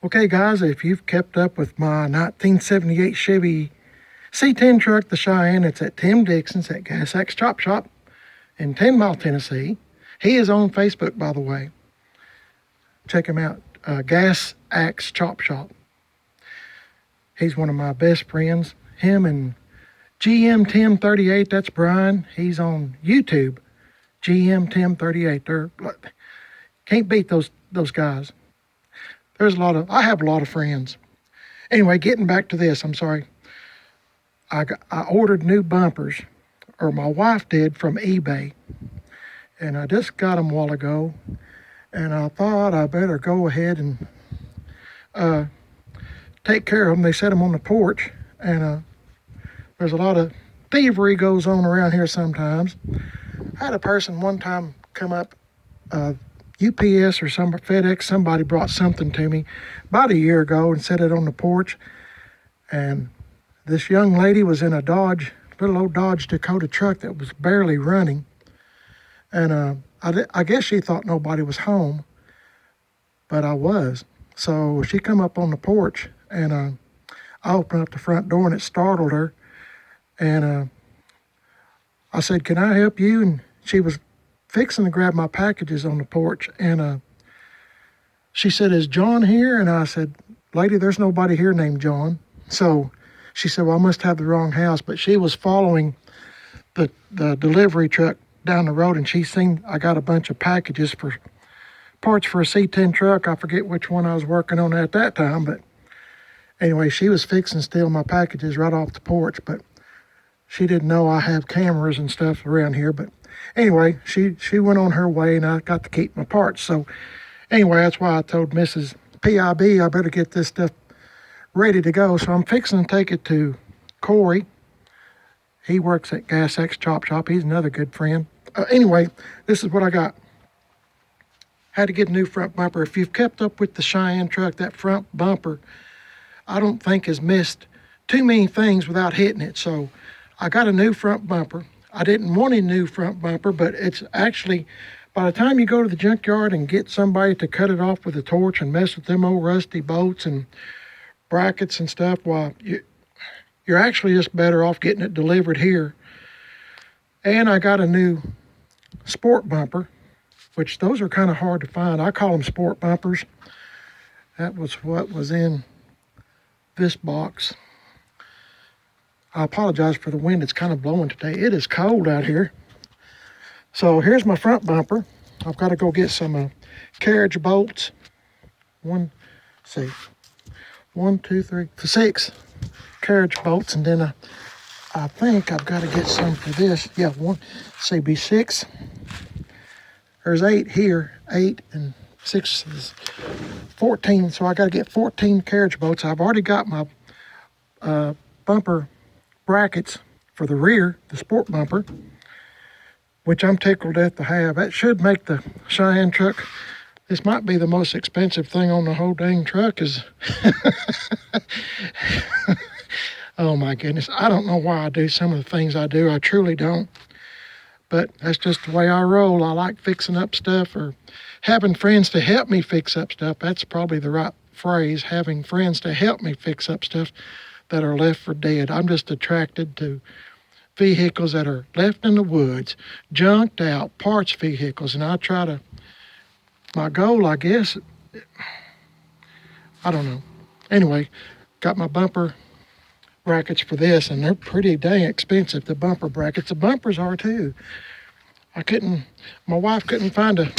Okay, guys, if you've kept up with my 1978 Chevy C10 truck, the Cheyenne, it's at Tim Dixon's at Gas X Chop Shop in 10 Mile, Tennessee. He is on Facebook, by the way. Check him out, Gas X Chop Shop. He's one of my best friends. Him and GM Tim 38, that's Brian. He's on YouTube, GM Tim 38. Can't beat those guys. I have a lot of friends. Anyway, getting back to this, I'm sorry. I ordered new bumpers, or my wife did, from eBay. And I just got them a while ago. And I thought I better go ahead and take care of them. They set them on the porch. And there's a lot of thievery goes on around here sometimes. I had a person one time come up, UPS or some FedEx, somebody brought something to me about a year ago and set it on the porch. And this young lady was in a little old Dodge Dakota truck that was barely running. And I guess she thought nobody was home, but I was. So she come up on the porch, and I opened up the front door, and it startled her. And I said, "Can I help you?" And she was fixing to grab my packages on the porch, and she said, "Is John here?" And I said, "Lady, there's nobody here named John." So she said, "Well, I must have the wrong house." But she was following the delivery truck down the road, and she seen I got a bunch of packages for parts for a C10 truck. I forget which one I was working on at that time, but anyway, she was fixing to steal my packages right off the porch, but she didn't know I have cameras and stuff around here. But anyway, she went on her way, and I got to keep my parts. So anyway, that's why I told Mrs. PIB I better get this stuff ready to go. So I'm fixing to take it to Corey. He works at Gas X Chop Shop. He's another good friend. Anyway, this is what I got. Had to get a new front bumper. If you've kept up with the Cheyenne truck, that front bumper, I don't think has missed too many things without hitting it. So I got a new front bumper. I didn't want a new front bumper, but it's actually, by the time you go to the junkyard and get somebody to cut it off with a torch and mess with them old rusty bolts and brackets and stuff, well, you're actually just better off getting it delivered here. And I got a new sport bumper, which those are kind of hard to find. I call them sport bumpers. That was what was in this box. I apologize for the wind. It's kind of blowing today. It is cold out here. So here's my front bumper. I've got to go get some carriage bolts. One, two, three, 6 carriage bolts, and then I think I've got to get some for this. Yeah, be 6. There's 8 here. 8 and 6 is 14. So I got to get 14 carriage bolts. I've already got my bumper brackets for the rear, the sport bumper, which I'm tickled at to have. That should make the Cheyenne truck. This might be the most expensive thing on the whole dang truck is, oh my goodness. I don't know why I do some of the things I do. I truly don't. But that's just the way I roll. I like fixing up stuff or having friends to help me fix up stuff. That's probably the right phrase, having friends to help me fix up stuff that are left for dead. I'm just attracted to vehicles that are left in the woods, junked out, parts vehicles, and my goal, I guess, I don't know. Anyway, got my bumper brackets for this, and they're pretty dang expensive, the bumper brackets. The bumpers are too. My wife couldn't find a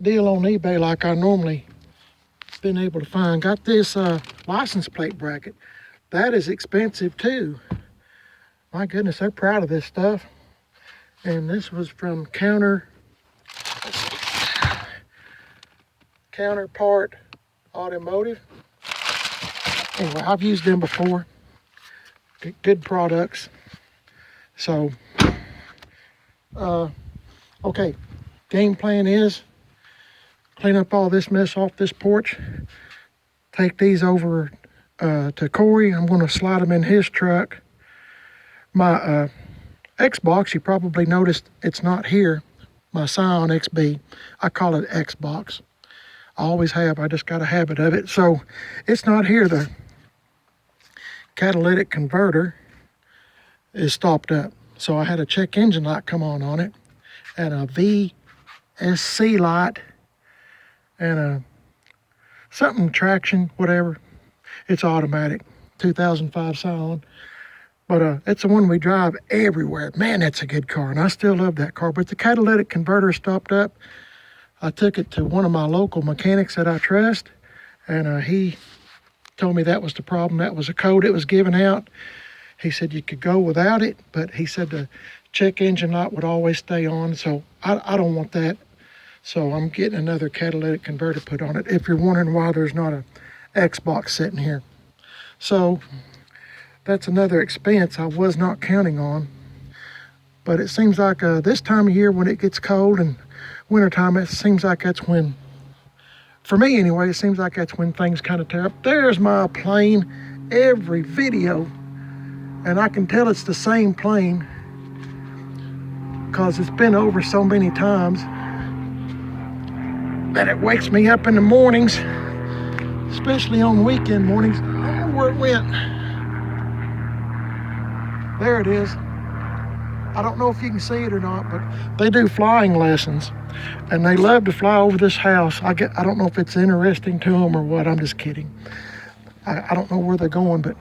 deal on eBay like I normally been able to find. Got this license plate bracket. That is expensive too. My goodness, they're proud of this stuff. And this was from Counterpart Automotive. Anyway, I've used them before. Good products. So, okay, game plan is clean up all this mess off this porch, take these over to Corey. I'm going to slide them in his truck. My Xbox, you probably noticed it's not here. My Scion XB, I call it Xbox. always have. I just got a habit of it. So it's not here. The catalytic converter is stopped up. So I had a check engine light come on it, and a VSC light, and a something traction, whatever. It's automatic, 2005 Scion. But it's the one we drive everywhere. Man, that's a good car, and I still love that car. But the catalytic converter stopped up. I took it to one of my local mechanics that I trust, and he told me that was the problem. That was a code it was giving out. He said you could go without it, but he said the check engine light would always stay on. So I don't want that. So I'm getting another catalytic converter put on it, if you're wondering why there's not a Xbox sitting here. So that's another expense I was not counting on. But it seems like this time of year when it gets cold and wintertime, it seems like that's when, for me anyway, it seems like that's when things kind of tear up. There's my plane every video, and I can tell it's the same plane because it's been over so many times that it wakes me up in the mornings, especially on weekend mornings. I don't know where it went. There it is. I don't know if you can see it or not, but they do flying lessons, and they love to fly over this house. I don't know if it's interesting to them or what. I'm just kidding. I don't know where they're going, but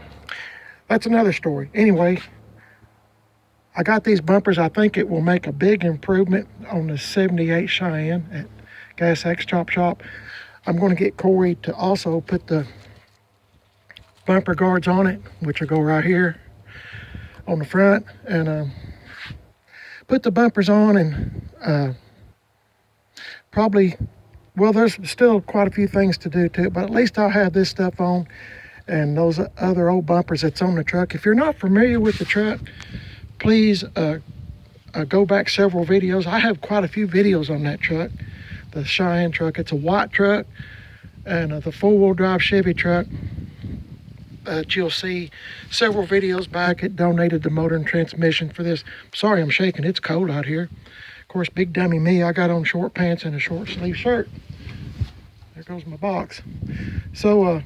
that's another story. Anyway, I got these bumpers. I think it will make a big improvement on the 78 Cheyenne at Gas X Chop Shop. I'm going to get Corey to also put the bumper guards on it, which will go right here on the front, and put the bumpers on, and probably, well, there's still quite a few things to do to it, but at least I'll have this stuff on and those other old bumpers that's on the truck. If you're not familiar with the truck, please go back several videos. I have quite a few videos on that truck, the Cheyenne truck. It's a white truck, and the four-wheel drive Chevy truck that you'll see several videos back. It donated the motor and transmission for this. Sorry I'm shaking, it's cold out here. Of course, big dummy me, I got on short pants and a short sleeve shirt. There goes my box. So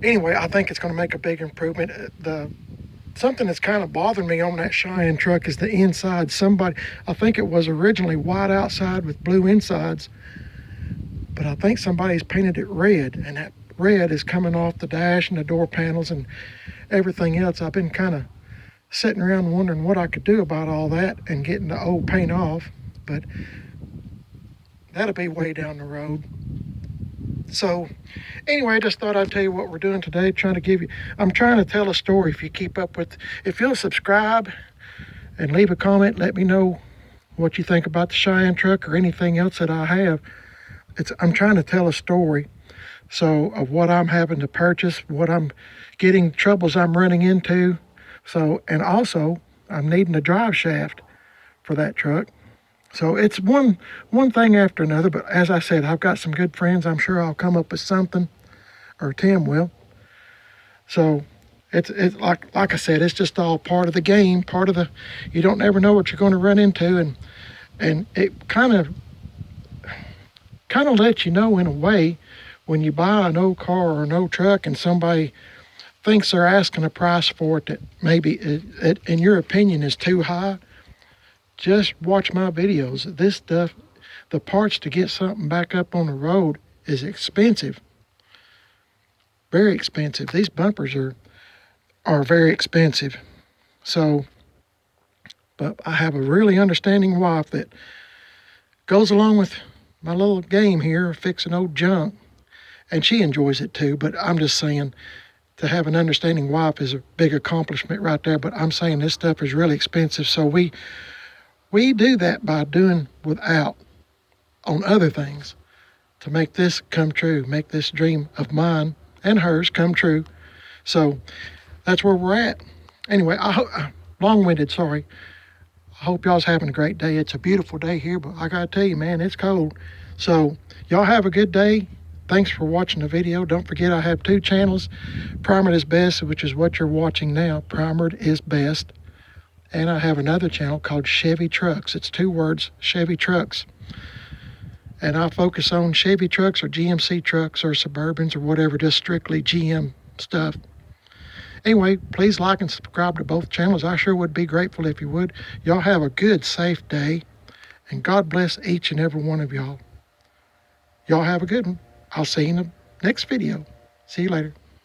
anyway, I think it's going to make a big improvement. Something that's kind of bothering me on that Cheyenne truck is the inside. I think it was originally white outside with blue insides, but I think somebody's painted it red, and that red is coming off the dash and the door panels and everything else. I've been kind of sitting around wondering what I could do about all that and getting the old paint off, but that'll be way down the road. So anyway, I just thought I'd tell you what we're doing today. I'm trying to tell a story. If you'll subscribe and leave a comment, let me know what you think about the Cheyenne truck or anything else that I have. I'm trying to tell a story. So of what I'm having to purchase, what I'm getting, troubles I'm running into. So, and also I'm needing a drive shaft for that truck. So it's one thing after another, but as I said, I've got some good friends. I'm sure I'll come up with something, or Tim will. So it's like I said, it's just all part of the game, you don't ever know what you're going to run into, and it kind of lets you know in a way when you buy an old car or an old truck and somebody thinks they're asking a price for it that maybe it in your opinion is too high. Just watch my videos. This stuff, the parts to get something back up on the road is expensive. Very expensive. These bumpers are very expensive. So, but I have a really understanding wife that goes along with my little game here, fixing old junk, and she enjoys it too. But I'm just saying, to have an understanding wife is a big accomplishment right there. But I'm saying this stuff is really expensive. So we do that by doing without on other things to make this come true, make this dream of mine and hers come true. So that's where we're at. Anyway, long-winded, sorry. I hope y'all's having a great day. It's a beautiful day here, but I gotta tell you, man, it's cold. So y'all have a good day. Thanks for watching the video. Don't forget I have 2 channels. Primered is Best, which is what you're watching now. Primered is Best. And I have another channel called Chevy Trucks. It's 2 words, Chevy Trucks. And I focus on Chevy trucks or GMC trucks or Suburbans or whatever, just strictly GM stuff. Anyway, please like and subscribe to both channels. I sure would be grateful if you would. Y'all have a good, safe day. And God bless each and every one of y'all. Y'all have a good one. I'll see you in the next video. See you later.